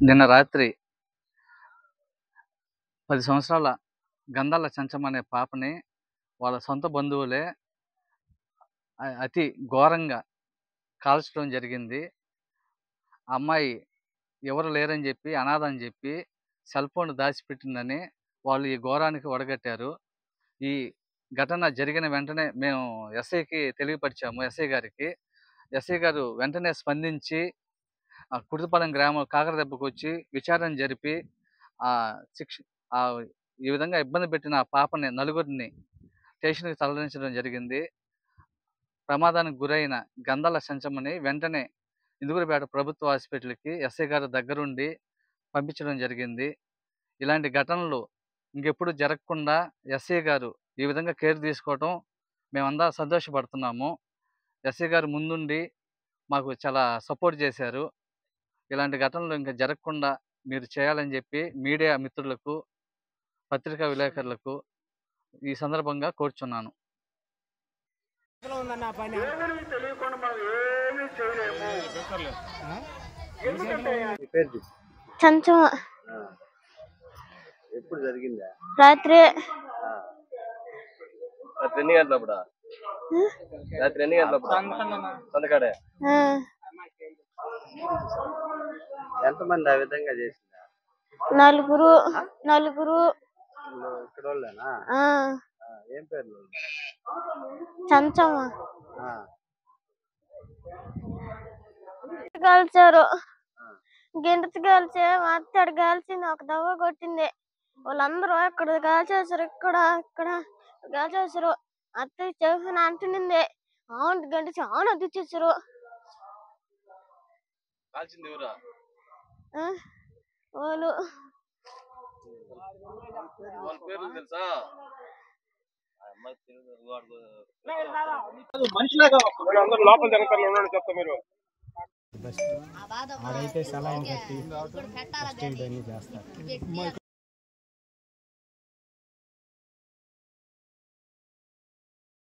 నిన్న రాత్రి 10 సంవత్సరాల గంధాల చెంచం అనే పాపని వాళ్ళ సొంత బంధువులే అతి ఘోరంగా కాల్చడం జరిగింది. ఆ అమ్మాయి ఎవరు లేరని చెప్పి, అనాథ అని చెప్పి, సెల్ ఫోన్ దాచిపెట్టిందని వాళ్ళు ఈ ఘోరానికి ఒడగట్టారు. ఈ ఘటన జరిగిన వెంటనే మేము ఎస్ఐకి తెలియపరిచాము. ఎస్ఐ గారికి. ఎస్ఐ గారు వెంటనే స్పందించి కుర్తిపాలెం గ్రామం కాకరదెబ్బకు వచ్చి విచారణ జరిపి ఈ విధంగా ఇబ్బంది పెట్టిన ఆ పాపని నలుగురిని స్టేషన్కి తరలించడం జరిగింది. ప్రమాదానికి గురైన గంధాల చెంచమ్మని వెంటనే ఇందుకూరుపేట ప్రభుత్వ హాస్పిటల్కి ఎస్ఐ గారు దగ్గరుండి పంపించడం జరిగింది. ఇలాంటి ఘటనలు ఇంకెప్పుడు జరగకుండా ఎస్ఐ గారు ఈ విధంగా కేర్ తీసుకోవటం మేమందరం సంతోషపడుతున్నాము. ఎస్ఐ గారు ముందుండి మాకు చాలా సపోర్ట్ చేశారు. ఇలాంటి ఘటనలు ఇంకా జరగకుండా మీరు చేయాలని చెప్పి మీడియా మిత్రులకు, పత్రికా విలేకరులకు ఈ సందర్భంగా కోరుచున్నాను. ఎప్పుడు జరిగిందా? రాత్రి ఎన్ని గంటలప్పుడు? రాత్రి ఎన్ని గంటలప్పుడు? సంతకాడే. ఎంతమంది ఆ విధంగా చేసిందా? నలుగురు. ఇక్కడ వాళ్ళేనా? ఏం పేర్లు? చంచమ్మ కాల్చారు. గింటతి కాల్చే మా అత్తడు కాల్చింది, ఒక దవ్వ కొట్టింది. వాళ్ళందరూ ఇక్కడ కాల్చేసారు, ఇక్కడ కాల్చేసారు. అత్త చేసిన అంటునింది, అవును గంట చాలా అద్దిచ్చేసారు. వాళ్ళు లోపల జరుగుతారు చెప్తా మీరు ఆడైతే సలాయిన్ కట్టి ఫస్ట్ ఎయిడ్ అన్ని చేస్తారు.